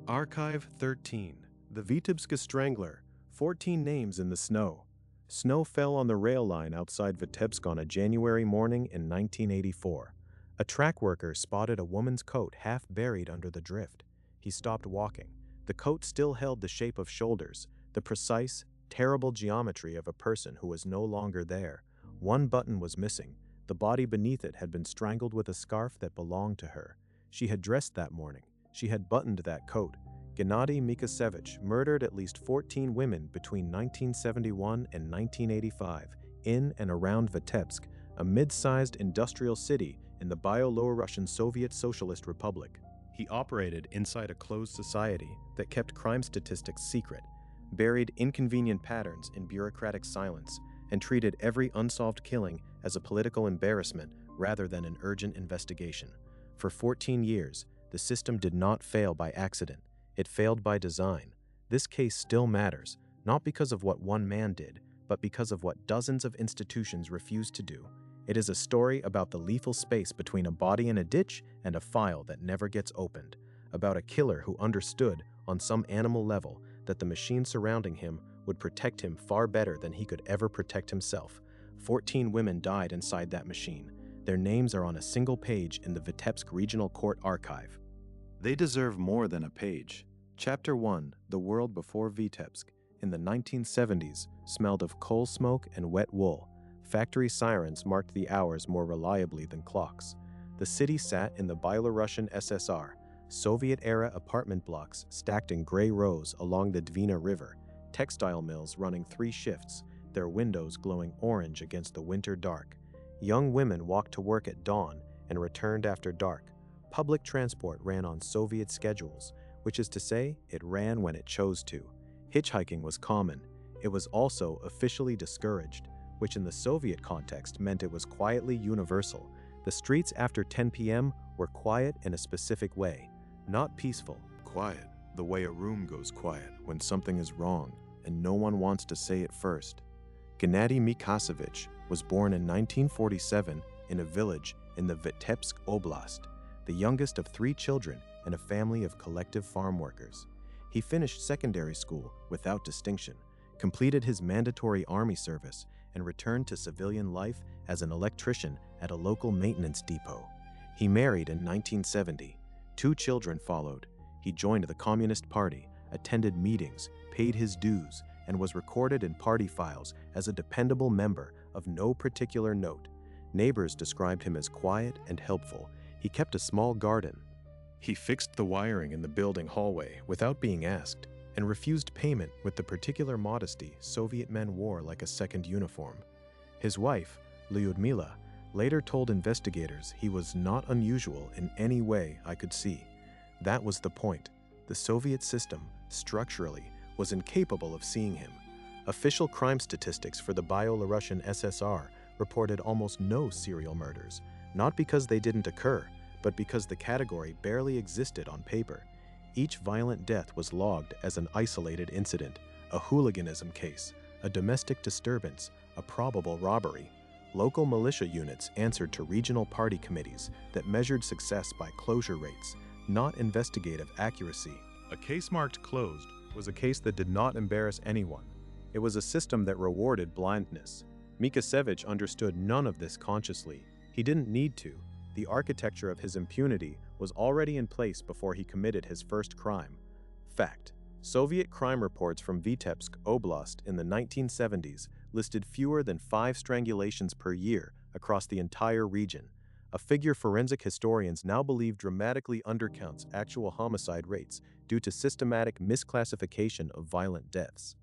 Archive 13. The Vitebsk Strangler. 14 names in the snow. Snow fell on the rail line outside Vitebsk on a January morning in 1984. A track worker spotted a woman's coat half buried under the drift. He stopped walking. The coat still held the shape of shoulders, the precise, terrible geometry of a person who was no longer there. One button was missing. The body beneath it had been strangled with a scarf that belonged to her. She had dressed that morning. She had buttoned that coat. Gennady Mikhasevich murdered at least 14 women between 1971 and 1985 in and around Vitebsk, a mid-sized industrial city in the Byelorussian Soviet Socialist Republic. He operated inside a closed society that kept crime statistics secret, buried inconvenient patterns in bureaucratic silence, and treated every unsolved killing as a political embarrassment rather than an urgent investigation. For 14 years, the system did not fail by accident. It failed by design. This case still matters, not because of what one man did, but because of what dozens of institutions refused to do. It is a story about the lethal space between a body in a ditch and a file that never gets opened, about a killer who understood, on some animal level, that the machine surrounding him would protect him far better than he could ever protect himself. 14 women died inside that machine. Their names are on a single page in the Vitebsk Regional Court Archive. They deserve more than a page. Chapter 1, The World Before Vitebsk, in the 1970s, smelled of coal smoke and wet wool. Factory sirens marked the hours more reliably than clocks. The city sat in the Byelorussian SSR, Soviet-era apartment blocks stacked in gray rows along the Dvina River, textile mills running 3 shifts, their windows glowing orange against the winter dark. Young women walked to work at dawn and returned after dark. Public transport ran on Soviet schedules, which is to say, it ran when it chose to. Hitchhiking was common. It was also officially discouraged, which in the Soviet context meant it was quietly universal. The streets after 10 p.m. were quiet in a specific way, not peaceful. Quiet, the way a room goes quiet when something is wrong and no one wants to say it first. Gennady Mikhasevich was born in 1947 in a village in the Vitebsk Oblast, the youngest of 3 children in a family of collective farm workers. He finished secondary school without distinction, completed his mandatory army service, and returned to civilian life as an electrician at a local maintenance depot. He married in 1970. 2 children followed. He joined the Communist Party, attended meetings, paid his dues, and was recorded in party files as a dependable member of no particular note. Neighbors described him as quiet and helpful. He kept a small garden. He fixed the wiring in the building hallway without being asked, and refused payment with the particular modesty Soviet men wore like a second uniform. His wife, Lyudmila, later told investigators he was not unusual in any way I could see. That was the point. The Soviet system, structurally, was incapable of seeing him. Official crime statistics for the Byelorussian SSR reported almost no serial murders, not because they didn't occur, but because the category barely existed on paper. Each violent death was logged as an isolated incident, a hooliganism case, a domestic disturbance, a probable robbery. Local militia units answered to regional party committees that measured success by closure rates, not investigative accuracy. A case marked closed was a case that did not embarrass anyone. It was a system that rewarded blindness. Mikhasevich understood none of this consciously. He didn't need to. The architecture of his impunity was already in place before he committed his first crime. Fact: Soviet crime reports from Vitebsk Oblast in the 1970s listed fewer than 5 strangulations per year across the entire region, a figure forensic historians now believe dramatically undercounts actual homicide rates due to systematic misclassification of violent deaths.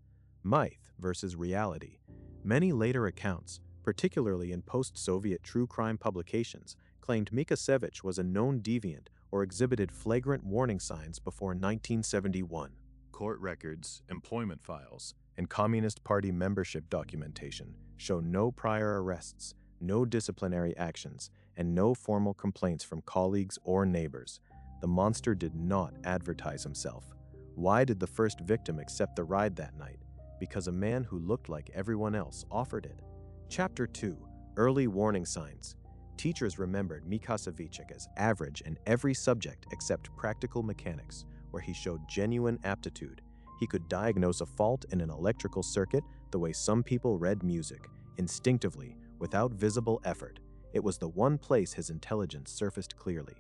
Myth versus reality. Many later accounts, particularly in post-Soviet true crime publications, claimed Mikhasevich was a known deviant or exhibited flagrant warning signs before 1971. Court records, employment files, and Communist Party membership documentation show no prior arrests, no disciplinary actions, and no formal complaints from colleagues or neighbors. The monster did not advertise himself. Why did the first victim accept the ride that night? Because a man who looked like everyone else offered it. Chapter 2, Early Warning Signs. Teachers remembered Mikhasevich as average in every subject except practical mechanics, where he showed genuine aptitude. He could diagnose a fault in an electrical circuit the way some people read music, instinctively, without visible effort. It was the one place his intelligence surfaced clearly.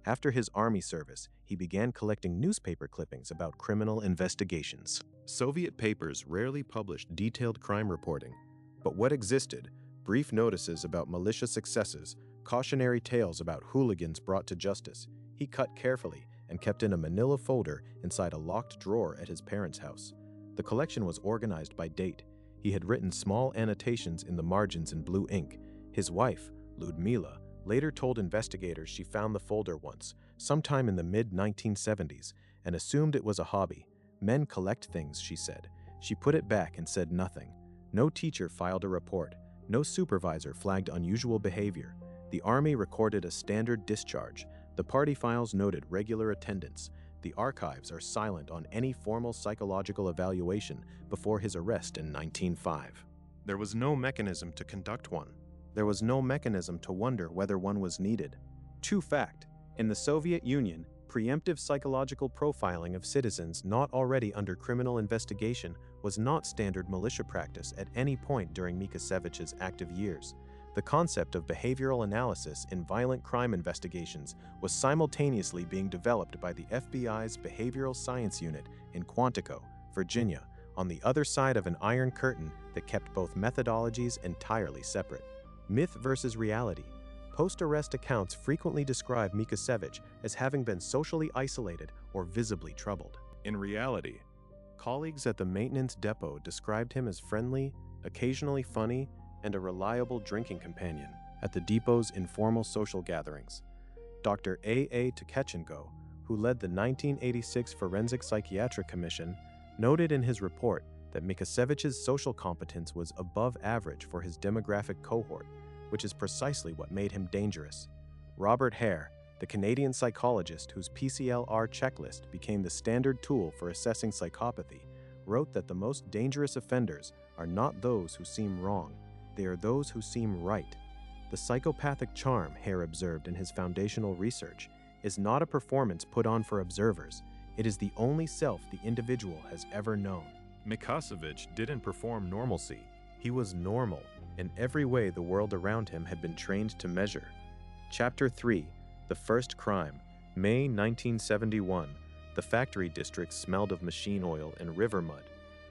After his army service, he began collecting newspaper clippings about criminal investigations. Soviet papers rarely published detailed crime reporting, but what existed, brief notices about malicious excesses, cautionary tales about hooligans brought to justice, he cut carefully and kept in a manila folder inside a locked drawer at his parents' house. The collection was organized by date. He had written small annotations in the margins in blue ink. His wife, Ludmila, later told investigators she found the folder once, sometime in the mid-1970s, and assumed it was a hobby. Men collect things, she said. She put it back and said nothing. No teacher filed a report. No supervisor flagged unusual behavior. The army recorded a standard discharge. The party files noted regular attendance. The archives are silent on any formal psychological evaluation before his arrest in 1905. There was no mechanism to conduct one. There was no mechanism to wonder whether one was needed. True fact, in the Soviet Union, preemptive psychological profiling of citizens not already under criminal investigation was not standard militia practice at any point during Mikhasevich's active years. The concept of behavioral analysis in violent crime investigations was simultaneously being developed by the FBI's Behavioral Science Unit in Quantico, Virginia, on the other side of an iron curtain that kept both methodologies entirely separate. Myth versus reality. Post-arrest accounts frequently describe Mikhasevich as having been socially isolated or visibly troubled. In reality, colleagues at the maintenance depot described him as friendly, occasionally funny, and a reliable drinking companion at the depot's informal social gatherings. Dr. A. Tkachenko, who led the 1986 Forensic Psychiatric Commission, noted in his report that Mikhasevich's social competence was above average for his demographic cohort, which is precisely what made him dangerous. Robert Hare, the Canadian psychologist whose PCLR checklist became the standard tool for assessing psychopathy, wrote that the most dangerous offenders are not those who seem wrong, they are those who seem right. The psychopathic charm, Hare observed in his foundational research, is not a performance put on for observers, it is the only self the individual has ever known. Mikhasevich didn't perform normalcy. He was normal in every way the world around him had been trained to measure. Chapter 3. The First Crime. May 1971. The factory district smelled of machine oil and river mud.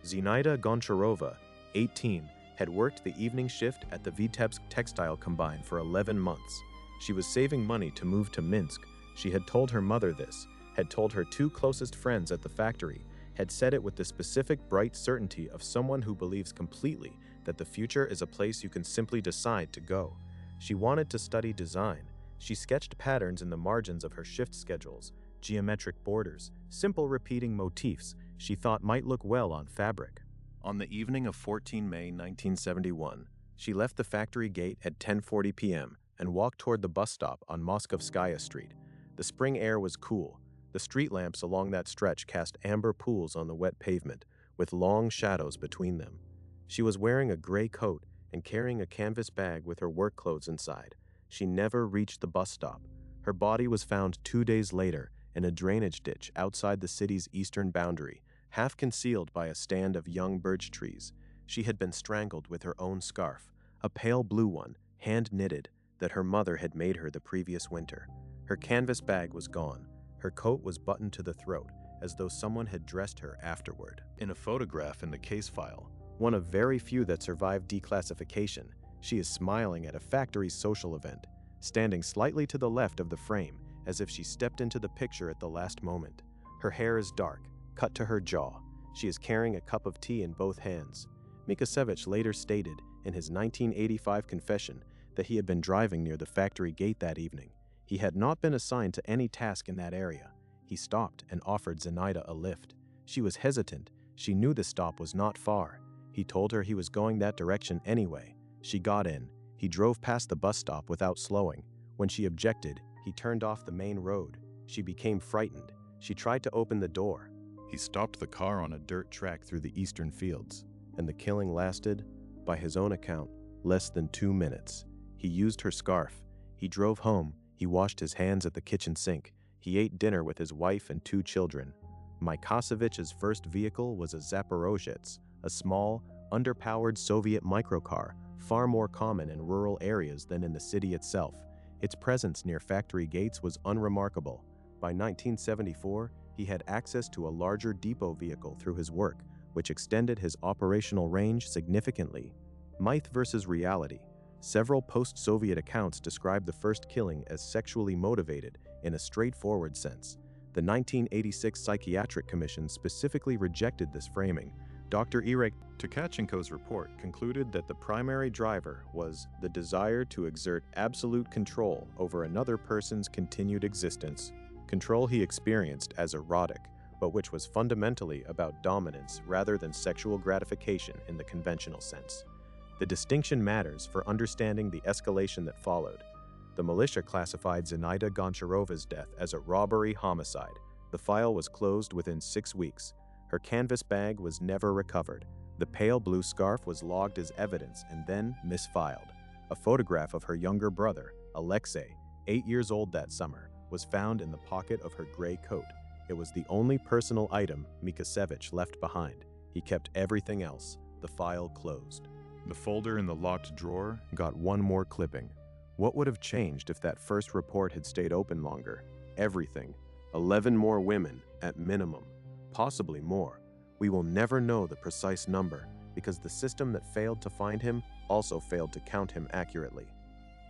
Zinaida Goncharova, 18, had worked the evening shift at the Vitebsk Textile Combine for 11 months. She was saving money to move to Minsk. She had told her mother this, had told her two closest friends at the factory, had said it with the specific bright certainty of someone who believes completely that the future is a place you can simply decide to go. She wanted to study design. She sketched patterns in the margins of her shift schedules, geometric borders, simple repeating motifs she thought might look well on fabric. On the evening of 14 May 1971, she left the factory gate at 10:40 p.m. and walked toward the bus stop on Moskovskaya Street. The spring air was cool. The street lamps along that stretch cast amber pools on the wet pavement, with long shadows between them. She was wearing a gray coat and carrying a canvas bag with her work clothes inside. She never reached the bus stop. Her body was found 2 days later in a drainage ditch outside the city's eastern boundary, half concealed by a stand of young birch trees. She had been strangled with her own scarf, a pale blue one, hand-knitted, that her mother had made her the previous winter. Her canvas bag was gone. Her coat was buttoned to the throat, as though someone had dressed her afterward. In a photograph in the case file, one of very few that survived declassification, she is smiling at a factory social event, standing slightly to the left of the frame, as if she stepped into the picture at the last moment. Her hair is dark, cut to her jaw. She is carrying a cup of tea in both hands. Mikhasevich later stated in his 1985 confession that he had been driving near the factory gate that evening. He had not been assigned to any task in that area. He stopped and offered Zinaida a lift. She was hesitant. She knew the stop was not far. He told her he was going that direction anyway. She got in. He drove past the bus stop without slowing. When she objected, he turned off the main road. She became frightened. She tried to open the door. He stopped the car on a dirt track through the eastern fields, and the killing lasted, by his own account, less than 2 minutes. He used her scarf. He drove home. He washed his hands at the kitchen sink. He ate dinner with his wife and 2 children. Mikhasevich's first vehicle was a Zaporozhets, a small, underpowered Soviet microcar, far more common in rural areas than in the city itself. Its presence near factory gates was unremarkable. By 1974, he had access to a larger depot vehicle through his work, which extended his operational range significantly. Myth versus reality. Several post-Soviet accounts describe the first killing as sexually motivated in a straightforward sense. The 1986 Psychiatric Commission specifically rejected this framing. Dr. Irek Tkachenko's report concluded that the primary driver was the desire to exert absolute control over another person's continued existence, control he experienced as erotic, but which was fundamentally about dominance rather than sexual gratification in the conventional sense. The distinction matters for understanding the escalation that followed. The militia classified Zenaida Goncharova's death as a robbery homicide. The file was closed within 6 weeks. Her canvas bag was never recovered. The pale blue scarf was logged as evidence and then misfiled. A photograph of her younger brother, Alexei, 8 years old that summer, was found in the pocket of her gray coat. It was the only personal item Mikhasevich left behind. He kept everything else. The file closed. The folder in the locked drawer got one more clipping. What would have changed if that first report had stayed open longer? Everything. 11 more women, at minimum. Possibly more. We will never know the precise number because the system that failed to find him also failed to count him accurately.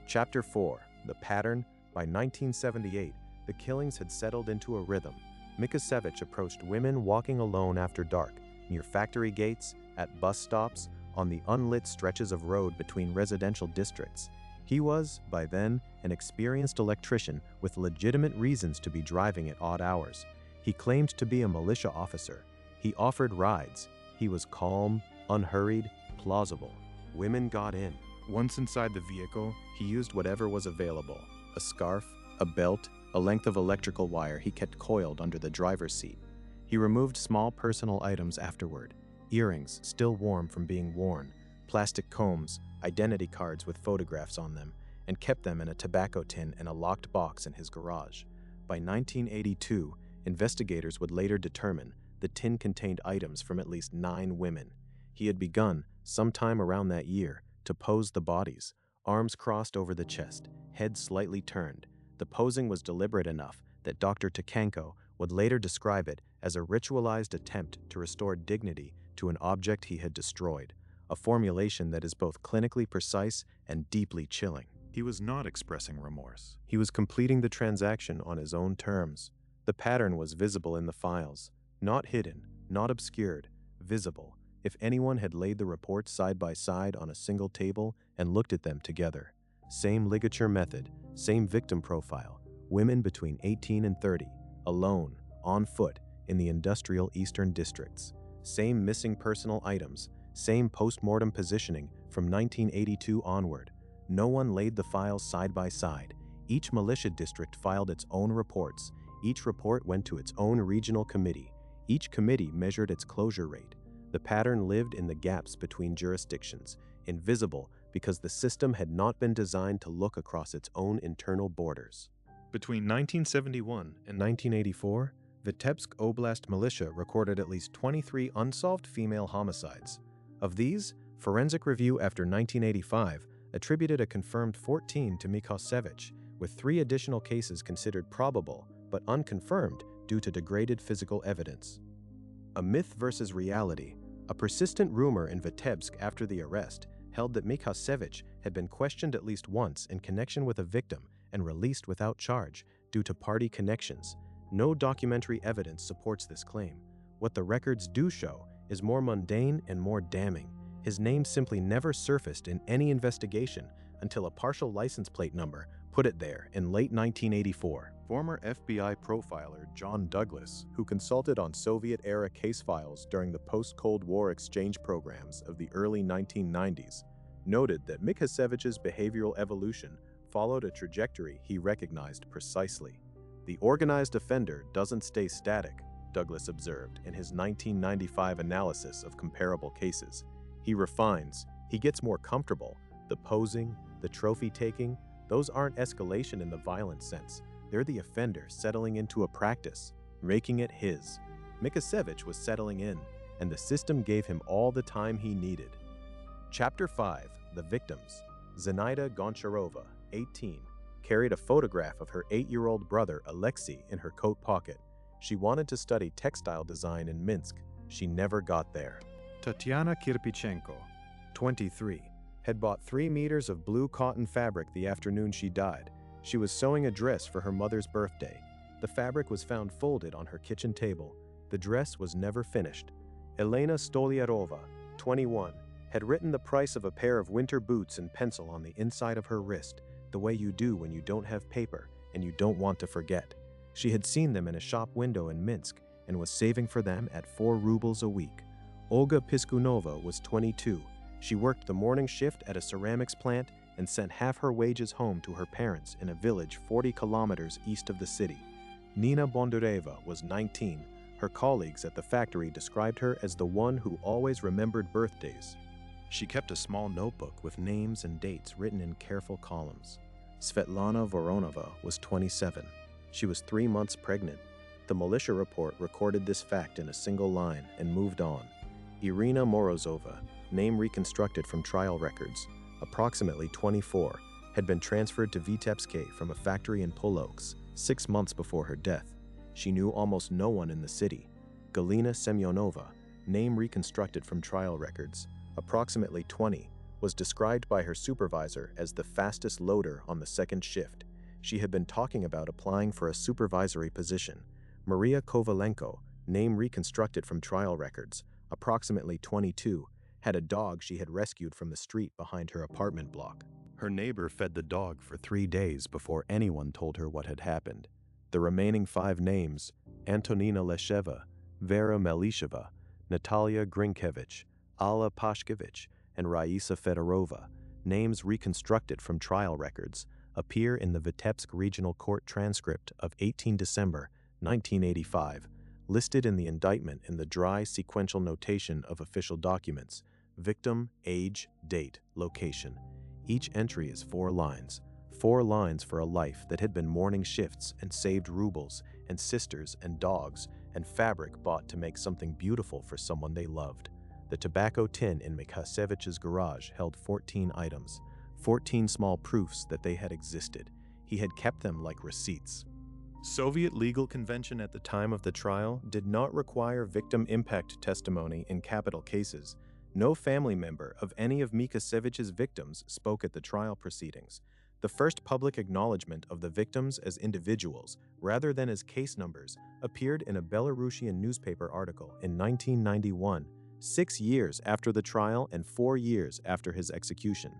Chapter 4. The Pattern. By 1978, the killings had settled into a rhythm. Mikhasevich approached women walking alone after dark, near factory gates, at bus stops, on the unlit stretches of road between residential districts. He was, by then, an experienced electrician with legitimate reasons to be driving at odd hours. He claimed to be a militia officer. He offered rides. He was calm, unhurried, plausible. Women got in. Once inside the vehicle, he used whatever was available. A scarf, a belt, a length of electrical wire he kept coiled under the driver's seat. He removed small personal items afterward. Earrings still warm from being worn, plastic combs, identity cards with photographs on them, and kept them in a tobacco tin in a locked box in his garage. By 1982, investigators would later determine the tin contained items from at least 9 women. He had begun, sometime around that year, to pose the bodies, arms crossed over the chest, head slightly turned. The posing was deliberate enough that Dr. Tkachenko would later describe it as a ritualized attempt to restore dignity to an object he had destroyed, a formulation that is both clinically precise and deeply chilling. He was not expressing remorse. He was completing the transaction on his own terms. The pattern was visible in the files, not hidden, not obscured, visible. If anyone had laid the reports side by side on a single table and looked at them together. Same ligature method, same victim profile, women between 18 and 30, alone, on foot, in the industrial eastern districts. Same missing personal items, same post-mortem positioning from 1982 onward. No one laid the files side by side. Each militia district filed its own reports. Each report went to its own regional committee. Each committee measured its closure rate. The pattern lived in the gaps between jurisdictions, invisible because the system had not been designed to look across its own internal borders. Between 1971 and 1984, Vitebsk Oblast militia recorded at least 23 unsolved female homicides. Of these, Forensic Review after 1985 attributed a confirmed 14 to Mikhasevich, with 3 additional cases considered probable but unconfirmed due to degraded physical evidence. A myth versus reality. A persistent rumor in Vitebsk after the arrest held that Mikhasevich had been questioned at least once in connection with a victim and released without charge due to party connections. No documentary evidence supports this claim. What the records do show is more mundane and more damning. His name simply never surfaced in any investigation until a partial license plate number put it there in late 1984. Former FBI profiler John Douglas, who consulted on Soviet-era case files during the post-Cold War exchange programs of the early 1990s, noted that Mikhasevich's behavioral evolution followed a trajectory he recognized precisely. The organized offender doesn't stay static, Douglas observed in his 1995 analysis of comparable cases. He refines, he gets more comfortable. The posing, the trophy-taking, those aren't escalation in the violent sense. They're the offender settling into a practice, making it his. Mikhasevich was settling in, and the system gave him all the time he needed. Chapter 5. The Victims. Zenaida Goncharova, 18, carried a photograph of her 8-year-old brother Alexei in her coat pocket. She wanted to study textile design in Minsk. She never got there. Tatiana Kirpichenko, 23, had bought 3 meters of blue cotton fabric the afternoon she died. She was sewing a dress for her mother's birthday. The fabric was found folded on her kitchen table. The dress was never finished. Elena Stolyarova, 21, had written the price of a pair of winter boots in pencil on the inside of her wrist, the way you do when you don't have paper and you don't want to forget. She had seen them in a shop window in Minsk and was saving for them at 4 rubles a week. Olga Piskunova was 22. She worked the morning shift at a ceramics plant and sent half her wages home to her parents in a village 40 kilometers east of the city. Nina Bondureva was 19. Her colleagues at the factory described her as the one who always remembered birthdays. She kept a small notebook with names and dates written in careful columns. Svetlana Voronova was 27. She was 3 months pregnant. The militia report recorded this fact in a single line and moved on. Irina Morozova, name reconstructed from trial records, approximately 24, had been transferred to Vitebsk from a factory in Polokz 6 months before her death. She knew almost no one in the city. Galina Semyonova, name reconstructed from trial records, approximately 20, was described by her supervisor as the fastest loader on the second shift. She had been talking about applying for a supervisory position. Maria Kovalenko, name reconstructed from trial records, approximately 22, had a dog she had rescued from the street behind her apartment block. Her neighbor fed the dog for 3 days before anyone told her what had happened. The remaining 5 names, Antonina Lesheva, Vera Melisheva, Natalia Grinkevich, Alla Pashkevich, and Raisa Fedorova, names reconstructed from trial records, appear in the Vitebsk Regional Court transcript of 18 December 1985, listed in the indictment in the dry sequential notation of official documents: victim, age, date, location. Each entry is 4 lines. 4 lines for a life that had been morning shifts and saved rubles and sisters and dogs and fabric bought to make something beautiful for someone they loved. The tobacco tin in Mikhasevich's garage held 14 items, 14 small proofs that they had existed. He had kept them like receipts. Soviet legal convention at the time of the trial did not require victim impact testimony in capital cases. No family member of any of Mikhasevich's victims spoke at the trial proceedings. The first public acknowledgement of the victims as individuals, rather than as case numbers, appeared in a Belarusian newspaper article in 1991, 6 years after the trial and 4 years after his execution.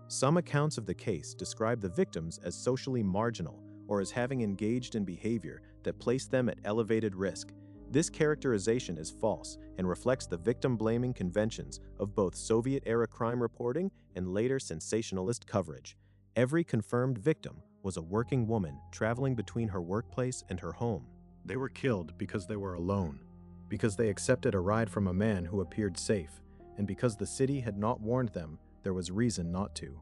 Some accounts of the case describe the victims as socially marginal or as having engaged in behavior that placed them at elevated risk. This characterization is false and reflects the victim-blaming conventions of both Soviet-era crime reporting and later sensationalist coverage. Every confirmed victim was a working woman traveling between her workplace and her home. They were killed because they were alone, because they accepted a ride from a man who appeared safe, and because the city had not warned them there was reason not to.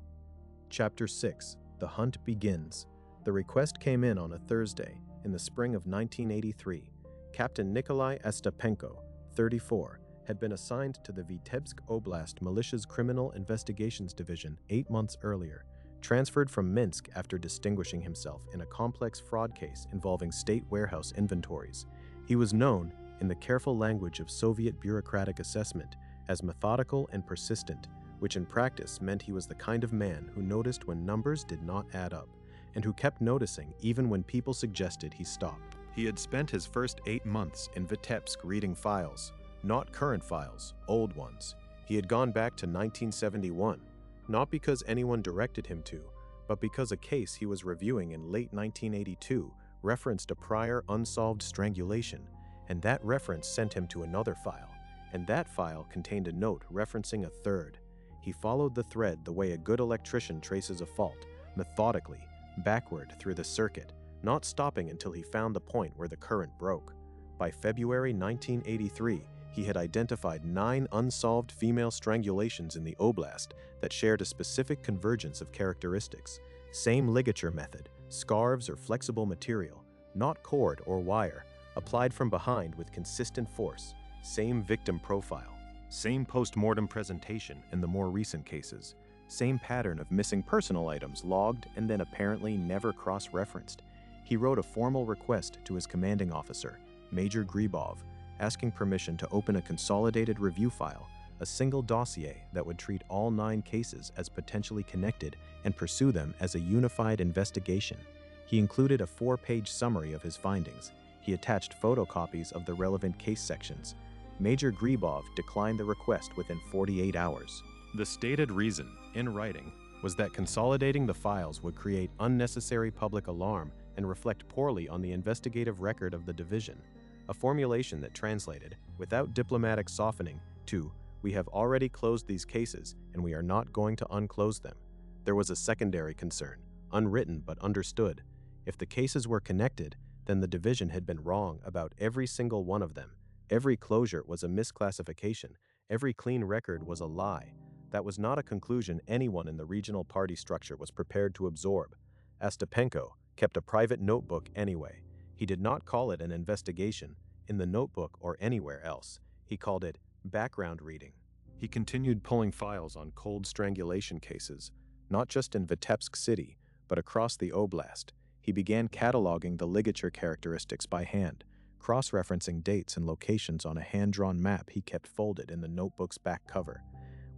Chapter 6. The Hunt Begins. The request came in on a Thursday in the spring of 1983. Captain Nikolai Ostapenko, 34, had been assigned to the Vitebsk Oblast Militia's Criminal Investigations Division 8 months earlier, transferred from Minsk after distinguishing himself in a complex fraud case involving state warehouse inventories. He was known, in the careful language of Soviet bureaucratic assessment, as methodical and persistent, which in practice meant he was the kind of man who noticed when numbers did not add up, and who kept noticing even when people suggested he stop. He had spent his first 8 months in Vitebsk reading files, not current files, old ones. He had gone back to 1971, not because anyone directed him to, but because a case he was reviewing in late 1982 referenced a prior unsolved strangulation, and that reference sent him to another file, and that file contained a note referencing a third. He followed the thread the way a good electrician traces a fault, methodically, backward through the circuit, not stopping until he found the point where the current broke. By February 1983, he had identified 9 unsolved female strangulations in the oblast that shared a specific convergence of characteristics. Same ligature method, scarves or flexible material, not cord or wire, applied from behind with consistent force, same victim profile, same post-mortem presentation in the more recent cases, same pattern of missing personal items logged and then apparently never cross-referenced. He wrote a formal request to his commanding officer, Major Gribov, asking permission to open a consolidated review file, a single dossier that would treat all 9 cases as potentially connected and pursue them as a unified investigation. He included a 4-page summary of his findings. He attached photocopies of the relevant case sections. Major Gribov declined the request within 48 hours. The stated reason, in writing, was that consolidating the files would create unnecessary public alarm and reflect poorly on the investigative record of the division, a formulation that translated, without diplomatic softening, to "We have already closed these cases and we are not going to unclose them." There was a secondary concern, unwritten but understood. If the cases were connected, then the division had been wrong about every single one of them. Every closure was a misclassification. Every clean record was a lie. That was not a conclusion anyone in the regional party structure was prepared to absorb. Ostapenko kept a private notebook anyway. He did not call it an investigation, in the notebook or anywhere else. He called it background reading. He continued pulling files on cold strangulation cases, not just in Vitebsk city, but across the oblast. He began cataloging the ligature characteristics by hand, cross-referencing dates and locations on a hand-drawn map he kept folded in the notebook's back cover.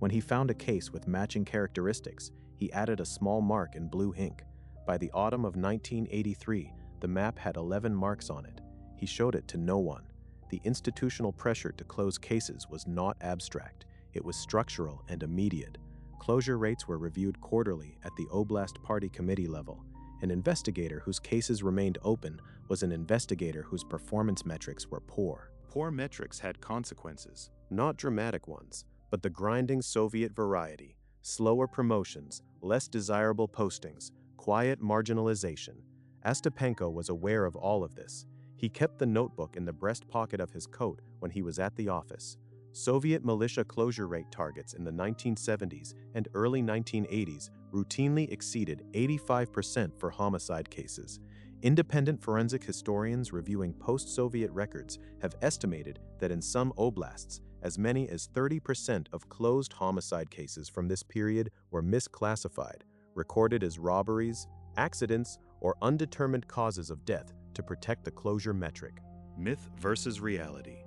When he found a case with matching characteristics, he added a small mark in blue ink. By the autumn of 1983, the map had 11 marks on it. He showed it to no one. The institutional pressure to close cases was not abstract. It was structural and immediate. Closure rates were reviewed quarterly at the Oblast Party Committee level. An investigator whose cases remained open was an investigator whose performance metrics were poor. Poor metrics had consequences, not dramatic ones, but the grinding Soviet variety: slower promotions, less desirable postings, quiet marginalization. Ostapenko was aware of all of this. He kept the notebook in the breast pocket of his coat when he was at the office. Soviet militia closure rate targets in the 1970s and early 1980s routinely exceeded 85% for homicide cases. Independent forensic historians reviewing post-Soviet records have estimated that in some oblasts, as many as 30% of closed homicide cases from this period were misclassified, recorded as robberies, accidents, or undetermined causes of death to protect the closure metric. Myth versus reality.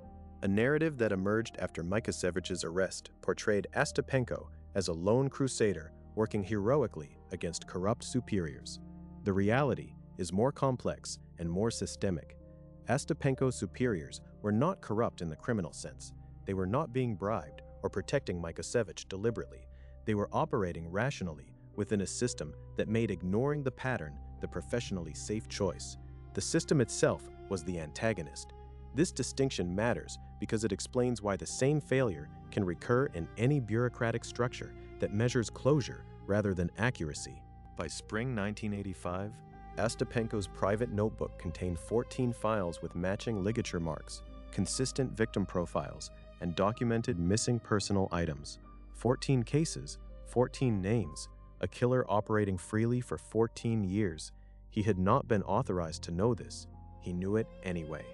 A narrative that emerged after Mikhasevich's arrest portrayed Ostapenko as a lone crusader working heroically against corrupt superiors. The reality is more complex and more systemic. Ostapenko's superiors were not corrupt in the criminal sense. They were not being bribed or protecting Mikhasevich deliberately. They were operating rationally within a system that made ignoring the pattern the professionally safe choice. The system itself was the antagonist. This distinction matters because it explains why the same failure can recur in any bureaucratic structure that measures closure rather than accuracy. By spring 1985, Ostapenko's private notebook contained 14 files with matching ligature marks, consistent victim profiles, and documented missing personal items. 14 cases, 14 names, a killer operating freely for 14 years. He had not been authorized to know this. He knew it anyway.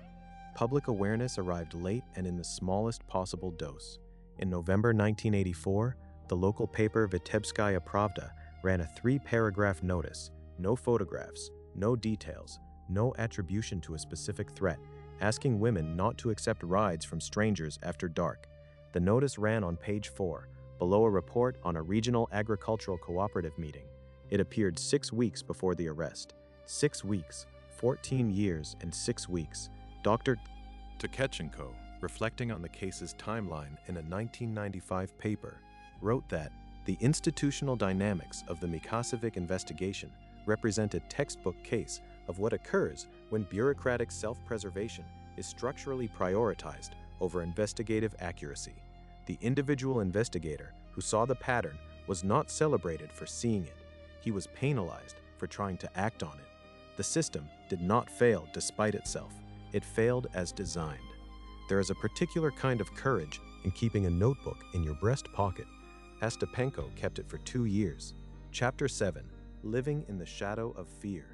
Public awareness arrived late and in the smallest possible dose. In November 1984, the local paper Vitebskaya Pravda ran a 3-paragraph notice: no photographs, no details, no attribution to a specific threat, asking women not to accept rides from strangers after dark. The notice ran on page 4, below a report on a regional agricultural cooperative meeting. It appeared 6 weeks before the arrest. 6 weeks, 14 years, and 6 weeks. Dr. Tkachenko, reflecting on the case's timeline in a 1995 paper, wrote that the institutional dynamics of the Mikhasevich investigation represent a textbook case of what occurs when bureaucratic self-preservation is structurally prioritized over investigative accuracy. The individual investigator who saw the pattern was not celebrated for seeing it. He was penalized for trying to act on it. The system did not fail despite itself. It failed as designed. There is a particular kind of courage in keeping a notebook in your breast pocket. Ostapenko kept it for 2 years. Chapter 7. Living in the Shadow of Fear.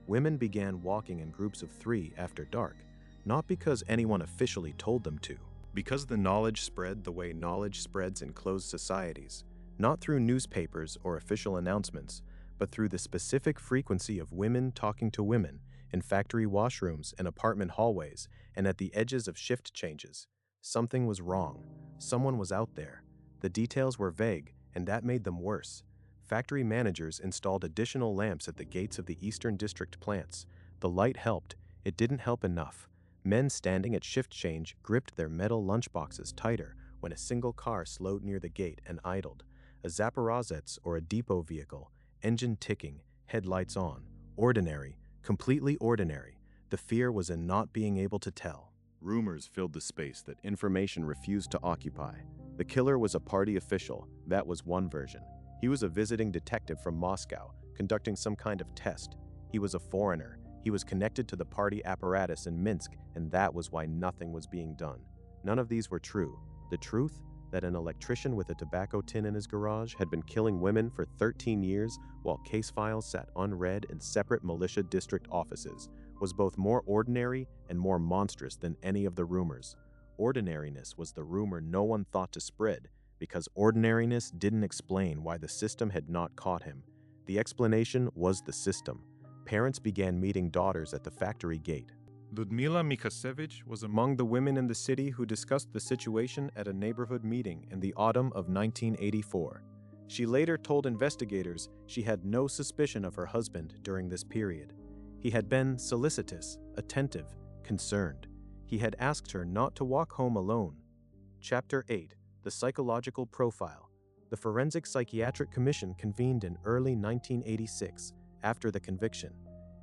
Women began walking in groups of 3 after dark. not because anyone officially told them to. Because the knowledge spread the way knowledge spreads in closed societies, not through newspapers or official announcements, but through the specific frequency of women talking to women in factory washrooms and apartment hallways and at the edges of shift changes. Something was wrong. Someone was out there. The details were vague, and that made them worse. Factory managers installed additional lamps at the gates of the Eastern District plants. The light helped. It didn't help enough. Men standing at shift change gripped their metal lunchboxes tighter when a single car slowed near the gate and idled. A Zaporozhets or a depot vehicle, engine ticking, headlights on. Ordinary, completely ordinary. The fear was in not being able to tell. Rumors filled the space that information refused to occupy. The killer was a party official. That was one version. He was a visiting detective from Moscow, conducting some kind of test. He was a foreigner. He was connected to the party apparatus in Minsk, and that was why nothing was being done. None of these were true. The truth? That an electrician with a tobacco tin in his garage had been killing women for 13 years while case files sat unread in separate militia district offices was both more ordinary and more monstrous than any of the rumors. Ordinariness was the rumor no one thought to spread, because ordinariness didn't explain why the system had not caught him. The explanation was the system. Parents began meeting daughters at the factory gate. Gennady Mikhasevich was among the women in the city who discussed the situation at a neighborhood meeting in the autumn of 1984. She later told investigators she had no suspicion of her husband during this period. He had been solicitous, attentive, concerned. He had asked her not to walk home alone. Chapter 8. The Psychological Profile. The Forensic Psychiatric Commission convened in early 1986, after the conviction.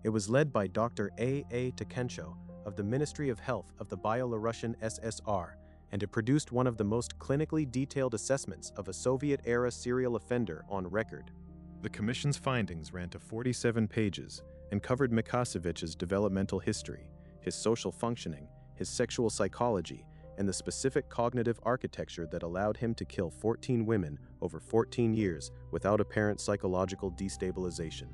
It was led by Dr. A. Tkachenko of the Ministry of Health of the Byelorussian SSR, and it produced one of the most clinically detailed assessments of a Soviet-era serial offender on record. The commission's findings ran to 47 pages and covered Mikhasevich's developmental history, his social functioning, his sexual psychology, and the specific cognitive architecture that allowed him to kill 14 women over 14 years without apparent psychological destabilization.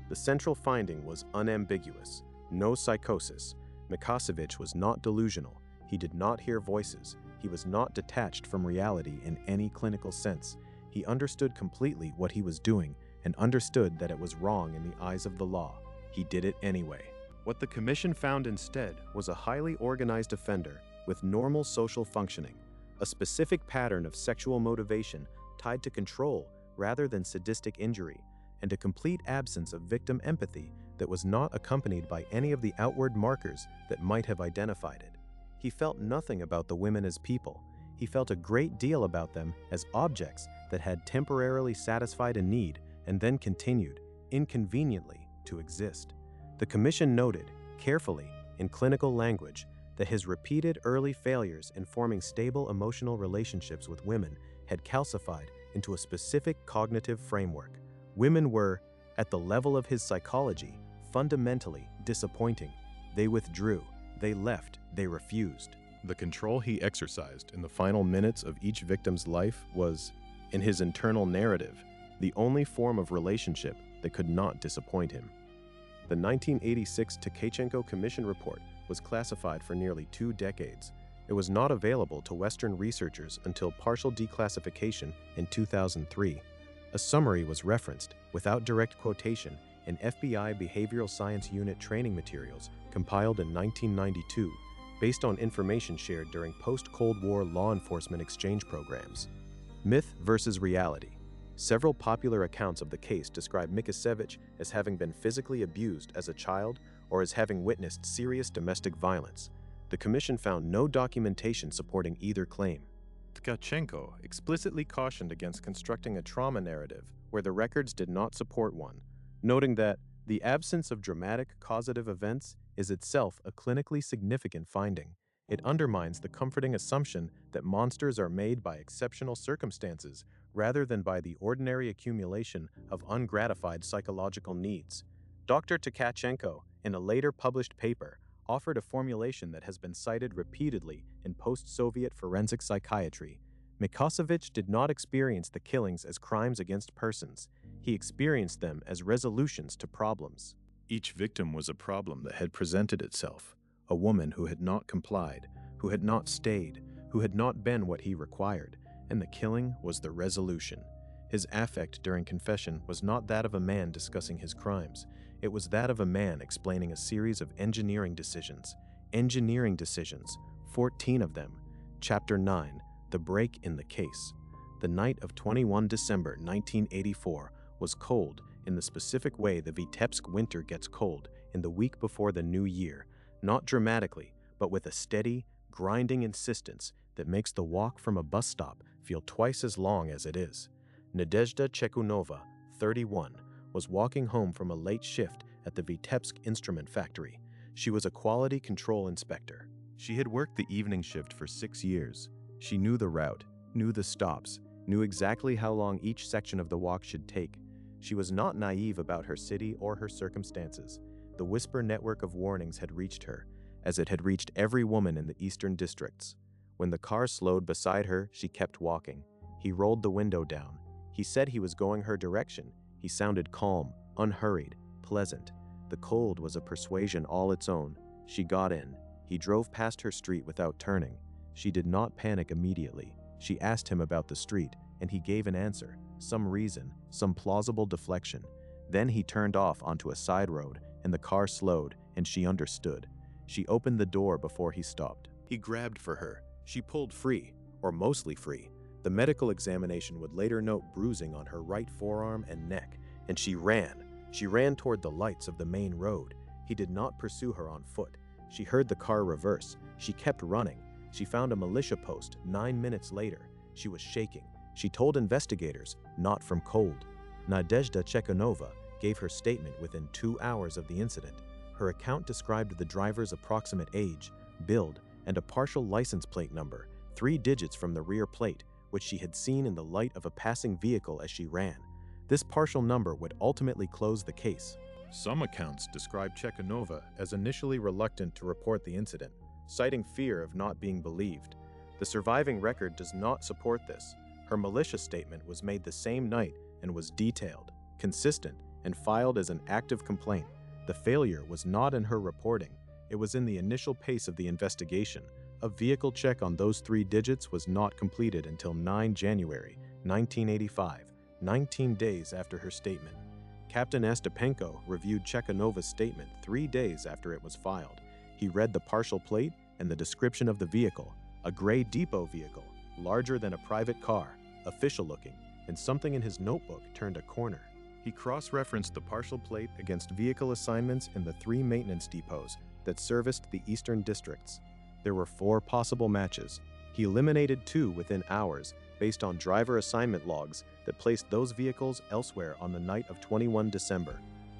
The central finding was unambiguous: no psychosis. Mikhasevich was not delusional. He did not hear voices. He was not detached from reality in any clinical sense. He understood completely what he was doing and understood that it was wrong in the eyes of the law. He did it anyway. What the commission found instead was a highly organized offender with normal social functioning, a specific pattern of sexual motivation tied to control rather than sadistic injury, and a complete absence of victim empathy that was not accompanied by any of the outward markers that might have identified it. He felt nothing about the women as people. He felt a great deal about them as objects that had temporarily satisfied a need and then continued, inconveniently, to exist. The commission noted, carefully, in clinical language, that his repeated early failures in forming stable emotional relationships with women had calcified into a specific cognitive framework. Women were, at the level of his psychology, fundamentally disappointing. They withdrew, they left, they refused. The control he exercised in the final minutes of each victim's life was, in his internal narrative, the only form of relationship that could not disappoint him. The 1986 Tkachenko Commission report was classified for nearly 2 decades. It was not available to Western researchers until partial declassification in 2003. A summary was referenced, without direct quotation, in FBI Behavioral Science Unit training materials compiled in 1992, based on information shared during post-Cold War law enforcement exchange programs. Myth versus reality. Several popular accounts of the case describe Mikhasevich as having been physically abused as a child or as having witnessed serious domestic violence. The commission found no documentation supporting either claim. Tkachenko explicitly cautioned against constructing a trauma narrative where the records did not support one, noting that the absence of dramatic causative events is itself a clinically significant finding. It undermines the comforting assumption that monsters are made by exceptional circumstances rather than by the ordinary accumulation of ungratified psychological needs. Dr. Tkachenko, in a later published paper, offered a formulation that has been cited repeatedly in post-Soviet forensic psychiatry. Mikhasevich did not experience the killings as crimes against persons. He experienced them as resolutions to problems. Each victim was a problem that had presented itself. a woman who had not complied, who had not stayed, who had not been what he required, and the killing was the resolution. His affect during confession was not that of a man discussing his crimes. It was that of a man explaining a series of engineering decisions. 14 of them. Chapter 9, The Break in the Case. The night of 21 December 1984 was cold in the specific way the Vitebsk winter gets cold in the week before the new year, not dramatically, but with a steady, grinding insistence that makes the walk from a bus stop feel twice as long as it is. Nadezhda Chekunova, 31, was walking home from a late shift at the Vitebsk instrument factory. She was a quality control inspector. She had worked the evening shift for 6 years. She knew the route, knew the stops, knew exactly how long each section of the walk should take. She was not naive about her city or her circumstances. The whisper network of warnings had reached her, as it had reached every woman in the eastern districts. When the car slowed beside her, she kept walking. He rolled the window down. He said he was going her direction. He sounded calm, unhurried, pleasant. The cold was a persuasion all its own. She got in. He drove past her street without turning. She did not panic immediately. She asked him about the street, and he gave an answer, some reason, some plausible deflection. Then he turned off onto a side road, and the car slowed, and she understood. She opened the door before he stopped. He grabbed for her. She pulled free, or mostly free. The medical examination would later note bruising on her right forearm and neck, and she ran. She ran toward the lights of the main road. He did not pursue her on foot. She heard the car reverse. She kept running. She found a militia post 9 minutes later. She was shaking. She told investigators, not from cold. Nadezhda Chekunova gave her statement within 2 hours of the incident. Her account described the driver's approximate age, build, and a partial license plate number, 3 digits from the rear plate, which she had seen in the light of a passing vehicle as she ran. This partial number would ultimately close the case. Some accounts describe Chekunova as initially reluctant to report the incident, citing fear of not being believed. The surviving record does not support this. Her militia statement was made the same night and was detailed, consistent, and filed as an active complaint. The failure was not in her reporting. It was in the initial pace of the investigation. A vehicle check on those 3 digits was not completed until 9 January 1985, 19 days after her statement. Captain Ostapenko reviewed Chekunova's statement 3 days after it was filed. He read the partial plate and the description of the vehicle, a gray depot vehicle, larger than a private car, official-looking, and something in his notebook turned a corner. He cross-referenced the partial plate against vehicle assignments in the 3 maintenance depots that serviced the eastern districts. There were 4 possible matches. He eliminated 2 within hours based on driver assignment logs that placed those vehicles elsewhere on the night of 21 December.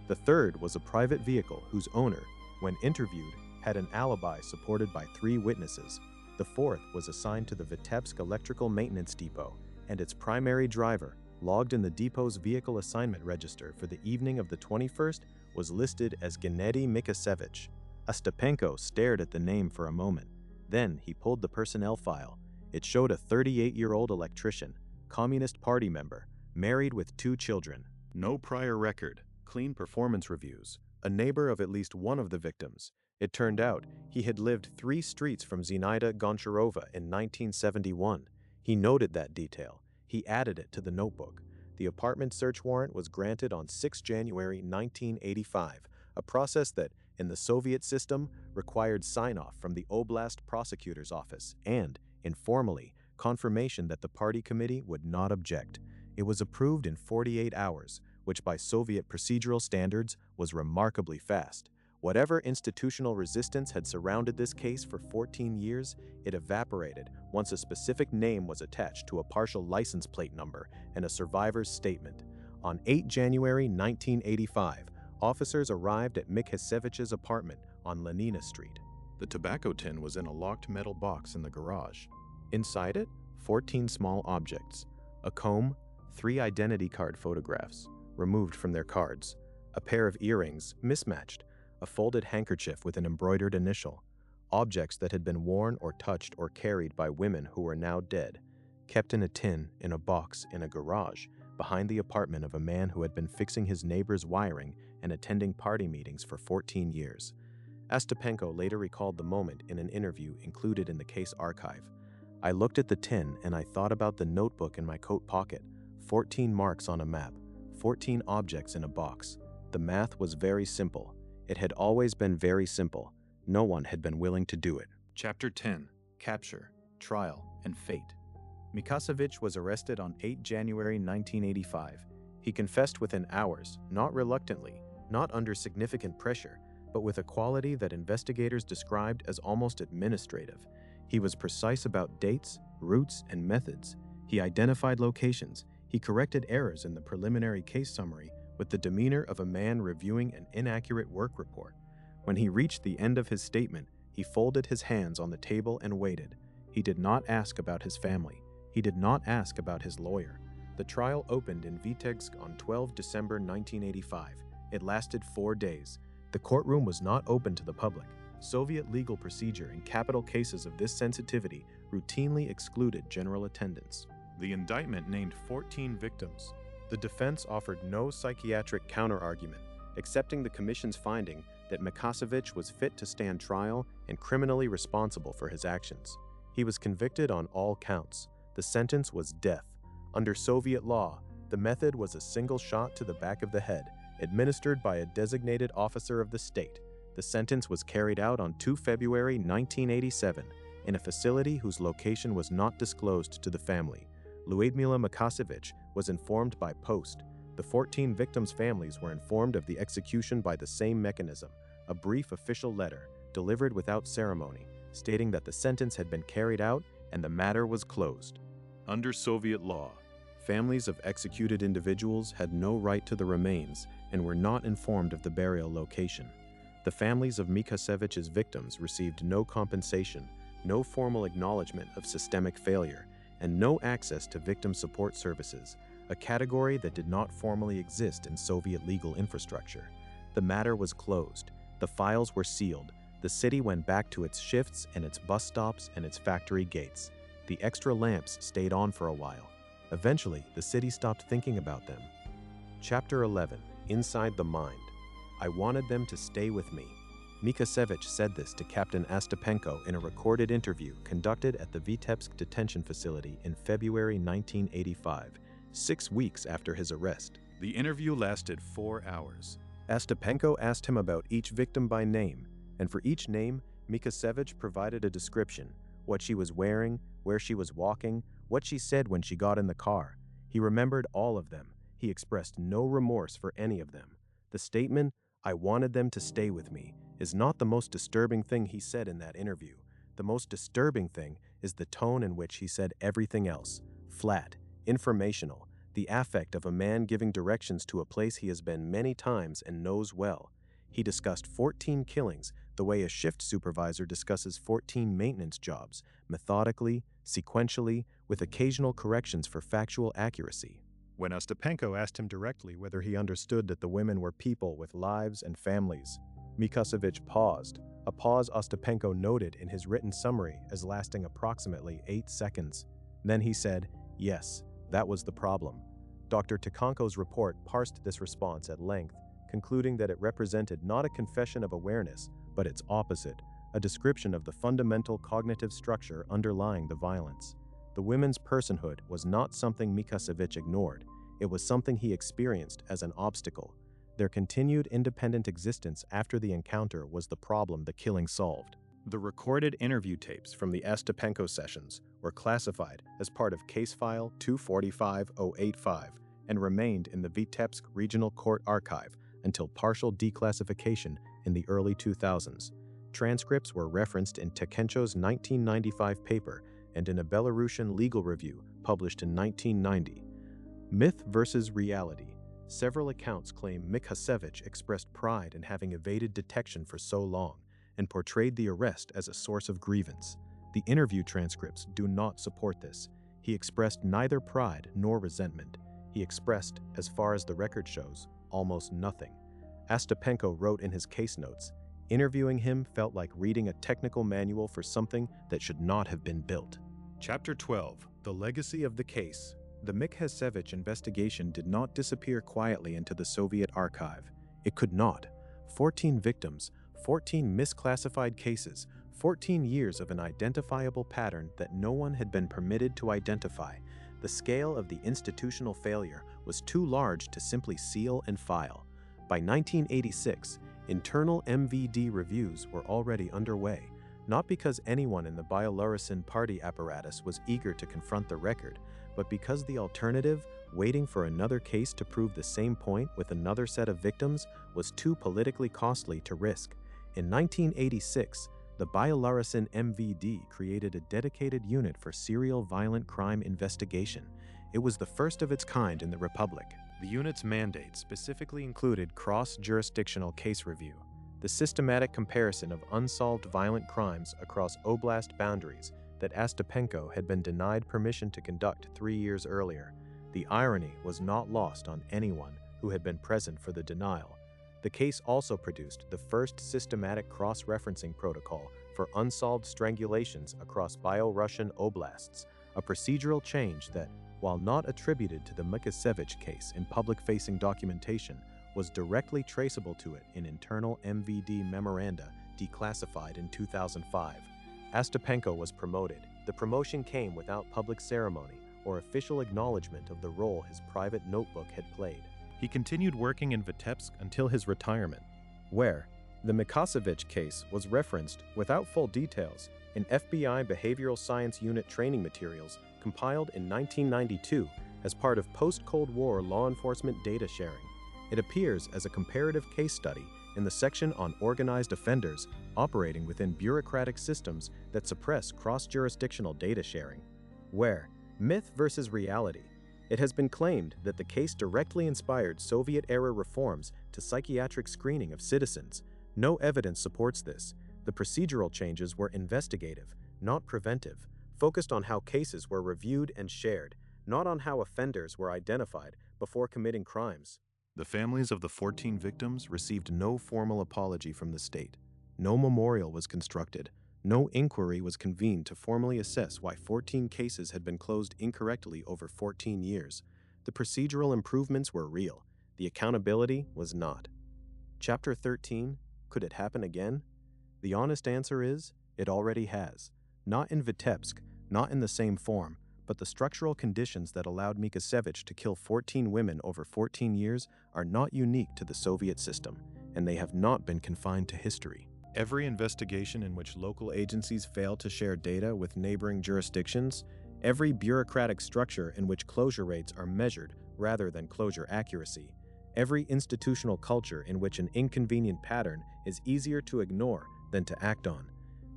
The third was a private vehicle whose owner, when interviewed, had an alibi supported by 3 witnesses. The fourth was assigned to the Vitebsk Electrical Maintenance Depot, and its primary driver, logged in the depot's vehicle assignment register for the evening of the 21st, was listed as Gennady Mikhasevich. Ostapenko stared at the name for a moment. Then he pulled the personnel file. It showed a 38-year-old electrician, Communist Party member, married with 2 children. No prior record, clean performance reviews, a neighbor of at least one of the victims. It turned out he had lived 3 streets from Zinaida Goncharova in 1971. He noted that detail. He added it to the notebook. The apartment search warrant was granted on 6 January 1985, a process that, in the Soviet system, required sign-off from the Oblast Prosecutor's Office and, informally, confirmation that the party committee would not object. It was approved in 48 hours, which by Soviet procedural standards was remarkably fast. Whatever institutional resistance had surrounded this case for 14 years, it evaporated once a specific name was attached to a partial license plate number and a survivor's statement. On 8 January 1985, officers arrived at Mikhasevich's apartment on Lenina Street. The tobacco tin was in a locked metal box in the garage. Inside it, 14 small objects: a comb, 3 identity card photographs, removed from their cards, a pair of earrings, mismatched, a folded handkerchief with an embroidered initial, objects that had been worn or touched or carried by women who were now dead, kept in a tin in a box in a garage behind the apartment of a man who had been fixing his neighbor's wiring and attending party meetings for 14 years. Ostapenko later recalled the moment in an interview included in the case archive. "I looked at the tin and I thought about the notebook in my coat pocket. 14 marks on a map, 14 objects in a box. The math was very simple. It had always been very simple. No one had been willing to do it." Chapter 10. Capture, Trial, and Fate. Mikhasevich was arrested on 8 January 1985. He confessed within hours, not reluctantly, not under significant pressure, but with a quality that investigators described as almost administrative. He was precise about dates, routes, and methods. He identified locations. He corrected errors in the preliminary case summary with the demeanor of a man reviewing an inaccurate work report. When he reached the end of his statement, he folded his hands on the table and waited. He did not ask about his family. He did not ask about his lawyer. The trial opened in Vitebsk on 12 December 1985. It lasted 4 days. The courtroom was not open to the public. Soviet legal procedure in capital cases of this sensitivity routinely excluded general attendance. The indictment named 14 victims. The defense offered no psychiatric counterargument, accepting the commission's finding that Mikhasevich was fit to stand trial and criminally responsible for his actions. He was convicted on all counts. The sentence was death. Under Soviet law, the method was a single shot to the back of the head, administered by a designated officer of the state. The sentence was carried out on 2 February 1987 in a facility whose location was not disclosed to the family. Lyudmila Mikhasevich was informed by post. The 14 victims' families were informed of the execution by the same mechanism, a brief official letter, delivered without ceremony, stating that the sentence had been carried out and the matter was closed. Under Soviet law, families of executed individuals had no right to the remains and were not informed of the burial location. The families of Mikhasevich's victims received no compensation, no formal acknowledgement of systemic failure, and no access to victim support services, a category that did not formally exist in Soviet legal infrastructure. The matter was closed. The files were sealed. The city went back to its shifts and its bus stops and its factory gates. The extra lamps stayed on for a while. Eventually, the city stopped thinking about them. Chapter 11. Inside the Mind. "I wanted them to stay with me." Mikhasevich said this to Captain Ostapenko in a recorded interview conducted at the Vitebsk detention facility in February 1985, 6 weeks after his arrest. The interview lasted 4 hours. Ostapenko asked him about each victim by name, and for each name, Mikhasevich provided a description: what she was wearing, where she was walking, what she said when she got in the car. He remembered all of them. He expressed no remorse for any of them. The statement, "I wanted them to stay with me," is not the most disturbing thing he said in that interview. The most disturbing thing is the tone in which he said everything else: flat, informational, the affect of a man giving directions to a place he has been many times and knows well. He discussed 14 killings the way a shift supervisor discusses 14 maintenance jobs, methodically, sequentially, with occasional corrections for factual accuracy. When Ostapenko asked him directly whether he understood that the women were people with lives and families, Mikhasevich paused, a pause Ostapenko noted in his written summary as lasting approximately 8 seconds. Then he said, "Yes, that was the problem." Dr. Tikhonko's report parsed this response at length, concluding that it represented not a confession of awareness, but its opposite, a description of the fundamental cognitive structure underlying the violence. The women's personhood was not something Mikhasevich ignored. It was something he experienced as an obstacle. Their continued independent existence after the encounter was the problem the killing solved. The recorded interview tapes from the Ostapenko sessions were classified as part of Case File 245085 and remained in the Vitebsk Regional Court Archive until partial declassification in the early 2000s. Transcripts were referenced in Tikhonko's 1995 paper and in a Byelorussian legal review published in 1990. Myth versus reality. Several accounts claim Mikhasevich expressed pride in having evaded detection for so long and portrayed the arrest as a source of grievance. The interview transcripts do not support this. He expressed neither pride nor resentment. He expressed, as far as the record shows, almost nothing. Ostapenko wrote in his case notes, "Interviewing him felt like reading a technical manual for something that should not have been built." Chapter 12. The Legacy of the Case. The Mikhasevich investigation did not disappear quietly into the Soviet archive. It could not. 14 victims, 14 misclassified cases, 14 years of an identifiable pattern that no one had been permitted to identify. The scale of the institutional failure was too large to simply seal and file. By 1986, internal MVD reviews were already underway, not because anyone in the Byelorussian party apparatus was eager to confront the record, but because the alternative, waiting for another case to prove the same point with another set of victims, was too politically costly to risk. In 1986, the Byelorussian MVD created a dedicated unit for serial violent crime investigation. It was the first of its kind in the Republic. The unit's mandate specifically included cross-jurisdictional case review, the systematic comparison of unsolved violent crimes across oblast boundaries that Ostapenko had been denied permission to conduct 3 years earlier. The irony was not lost on anyone who had been present for the denial. The case also produced the first systematic cross-referencing protocol for unsolved strangulations across Byelorussian oblasts, a procedural change that, while not attributed to the Mikhasevich case in public-facing documentation, was directly traceable to it in internal MVD memoranda declassified in 2005. Ostapenko was promoted. The promotion came without public ceremony or official acknowledgement of the role his private notebook had played. He continued working in Vitebsk until his retirement, where the Mikhasevich case was referenced without full details in FBI Behavioral Science Unit training materials compiled in 1992 as part of post-Cold War law enforcement data sharing. It appears as a comparative case study in the section on organized offenders operating within bureaucratic systems that suppress cross-jurisdictional data sharing. Where myth versus reality. It has been claimed that the case directly inspired Soviet-era reforms to psychiatric screening of citizens. No evidence supports this. The procedural changes were investigative, not preventive, focused on how cases were reviewed and shared, not on how offenders were identified before committing crimes. The families of the 14 victims received no formal apology from the state. No memorial was constructed. No inquiry was convened to formally assess why 14 cases had been closed incorrectly over 14 years. The procedural improvements were real. The accountability was not. Chapter 13, could it happen again? The honest answer is, it already has. Not in Vitebsk, not in the same form, but the structural conditions that allowed Mikhasevich to kill 14 women over 14 years are not unique to the Soviet system, and they have not been confined to history. Every investigation in which local agencies fail to share data with neighboring jurisdictions, every bureaucratic structure in which closure rates are measured rather than closure accuracy, every institutional culture in which an inconvenient pattern is easier to ignore than to act on.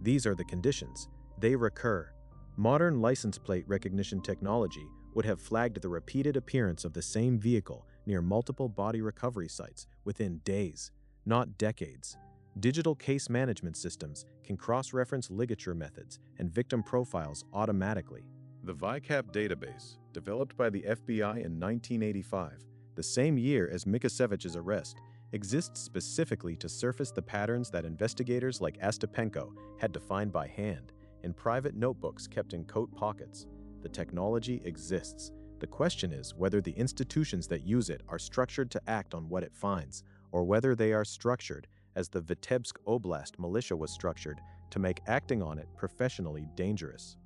These are the conditions. They recur. Modern license plate recognition technology would have flagged the repeated appearance of the same vehicle near multiple body recovery sites within days, not decades. Digital case management systems can cross-reference ligature methods and victim profiles automatically. The VICAP database, developed by the FBI in 1985, the same year as Mikhasevich's arrest, exists specifically to surface the patterns that investigators like Ostapenko had to find by hand in private notebooks kept in coat pockets. The technology exists. The question is whether the institutions that use it are structured to act on what it finds, or whether they are structured as the Vitebsk Oblast militia was structured to make acting on it professionally dangerous.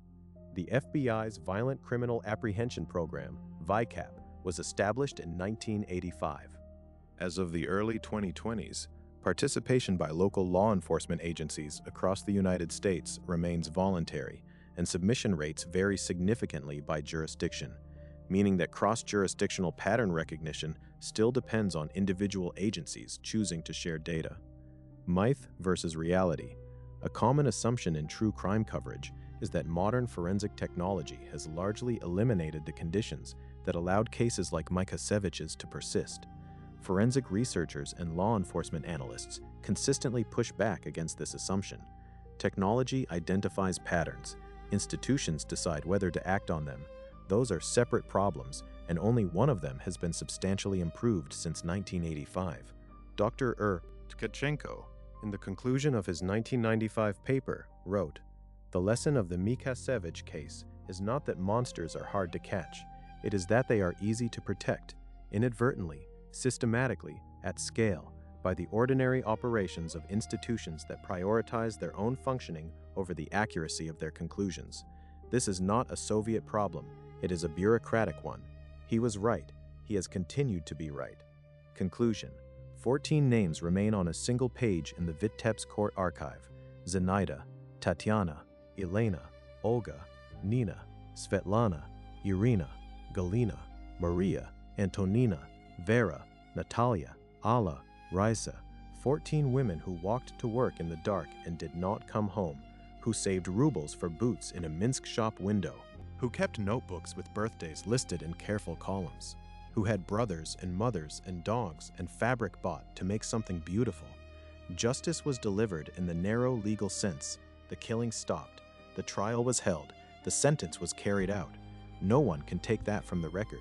The FBI's Violent Criminal Apprehension Program, VICAP, was established in 1985. As of the early 2020s, participation by local law enforcement agencies across the United States remains voluntary, and submission rates vary significantly by jurisdiction, meaning that cross-jurisdictional pattern recognition still depends on individual agencies choosing to share data. Myth versus reality. A common assumption in true crime coverage is that modern forensic technology has largely eliminated the conditions that allowed cases like Mikhasevich's to persist. Forensic researchers and law enforcement analysts consistently push back against this assumption. Technology identifies patterns. Institutions decide whether to act on them. Those are separate problems, and only one of them has been substantially improved since 1985. Dr. Tkachenko, in the conclusion of his 1995 paper, wrote, "The lesson of the Mikhasevich case is not that monsters are hard to catch. It is that they are easy to protect, inadvertently, systematically, at scale, by the ordinary operations of institutions that prioritize their own functioning over the accuracy of their conclusions. This is not a Soviet problem, it is a bureaucratic one. He was right. He has continued to be right. Conclusion. 14 names remain on a single page in the Vitebsk Court Archive. Zenaida, Tatiana, Elena, Olga, Nina, Svetlana, Irina, Galina, Maria, Antonina, Vera, Natalia, Alla, Raisa. 14 women who walked to work in the dark and did not come home, who saved rubles for boots in a Minsk shop window, who kept notebooks with birthdays listed in careful columns, who had brothers and mothers and dogs and fabric bought to make something beautiful. Justice was delivered in the narrow legal sense. The killing stopped. The trial was held. The sentence was carried out. No one can take that from the record.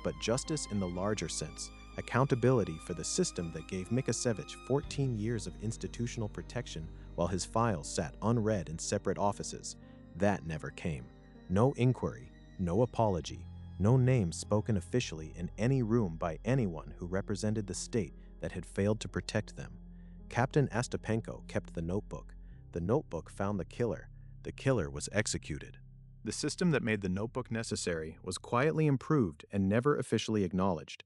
But justice in the larger sense, accountability for the system that gave Mikhasevich 14 years of institutional protection while his files sat unread in separate offices, that never came. No inquiry, no apology, no name spoken officially in any room by anyone who represented the state that had failed to protect them. Captain Ostapenko kept the notebook. The notebook found the killer. The killer was executed. The system that made the notebook necessary was quietly improved and never officially acknowledged.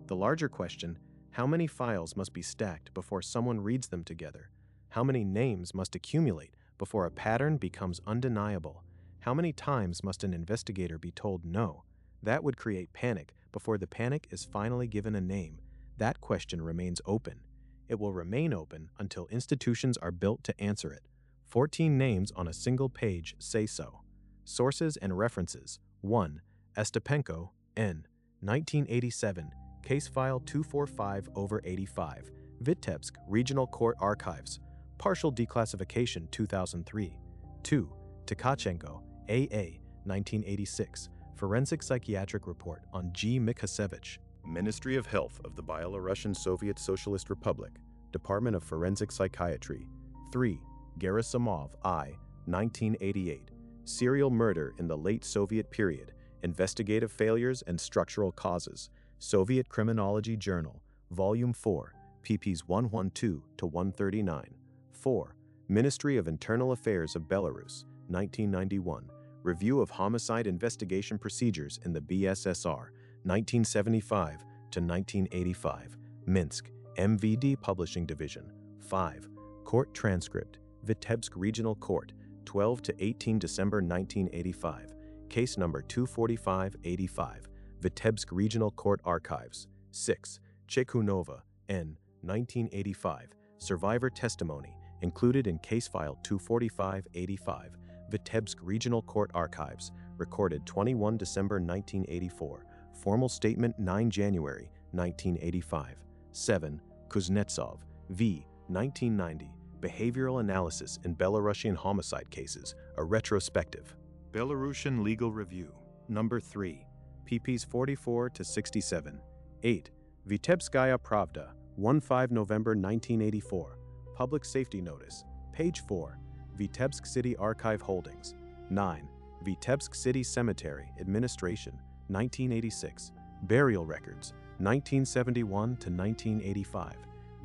The larger question, how many files must be stacked before someone reads them together? How many names must accumulate before a pattern becomes undeniable? How many times must an investigator be told no? That would create panic before the panic is finally given a name. That question remains open. It will remain open until institutions are built to answer it. 14 names on a single page say so. Sources and references. 1. Ostapenko, N. 1987, Case File 245/85, Vitebsk Regional Court Archives, Partial Declassification 2003. 2. Tkachenko, A.A., 1986, Forensic Psychiatric Report on G. Mikhasevich, Ministry of Health of the Byelorussian Soviet Socialist Republic, Department of Forensic Psychiatry. 3. Gerasimov, I., 1988, Serial Murder in the Late Soviet Period, Investigative Failures and Structural Causes, Soviet Criminology Journal, Volume 4, pp. 112-139. 4. Ministry of Internal Affairs of Belarus, 1991, Review of Homicide Investigation Procedures in the BSSR, 1975-1985, Minsk, MVD Publishing Division. 5. Court Transcript, Vitebsk Regional Court, 12 to 18 December 1985, Case Number 24585, Vitebsk Regional Court Archives. 6. Chekunova, N. 1985, Survivor Testimony, included in Case File 24585, Vitebsk Regional Court Archives, recorded 21 December 1984, Formal Statement 9 January 1985. 7. Kuznetsov, V. 1990, Behavioral Analysis in Belarusian Homicide Cases, a Retrospective. Belarusian Legal Review, Number 3, pp. 44-67. 8. Vitebskaya Pravda, 15 November 1984, Public Safety Notice, page 4, Vitebsk City Archive Holdings. 9. Vitebsk City Cemetery Administration, 1986, Burial Records, 1971-1985,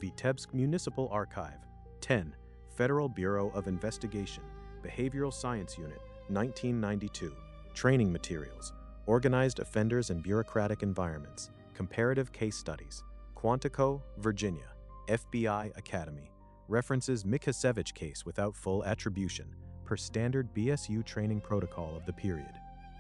Vitebsk Municipal Archive. 10. Federal Bureau of Investigation, Behavioral Science Unit, 1992, Training Materials, Organized Offenders and Bureaucratic Environments, Comparative Case Studies, Quantico, Virginia, FBI Academy. References Mikhasevich case without full attribution, per standard BSU training protocol of the period.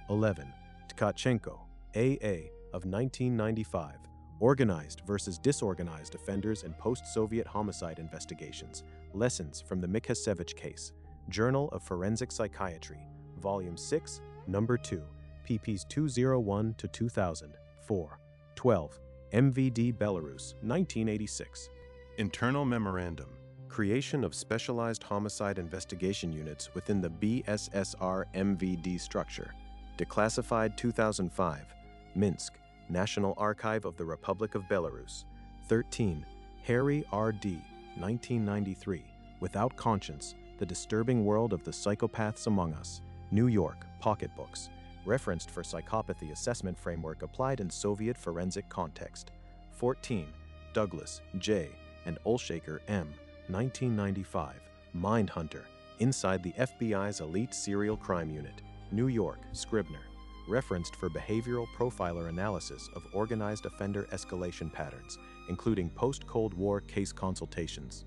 11. Tkachenko, A.A. of 1995, Organized versus Disorganized Offenders in Post-Soviet Homicide Investigations, Lessons from the Mikhasevich Case, Journal of Forensic Psychiatry, Volume 6, Number 2, pp. 201-2000. 4. 12. MVD Belarus, 1986. Internal Memorandum, Creation of Specialized Homicide Investigation Units within the BSSR MVD structure, Declassified 2005, Minsk, National Archive of the Republic of Belarus. 13. Harry R.D., 1993, Without Conscience, The Disturbing World of the Psychopaths Among Us, New York, Pocketbooks, referenced for psychopathy assessment framework applied in Soviet forensic context. 14. Douglas, J., and Olshaker M., 1995, Mindhunter, inside the FBI's elite serial crime unit, New York, Scribner, referenced for behavioral profiler analysis of organized offender escalation patterns, including post-Cold War case consultations.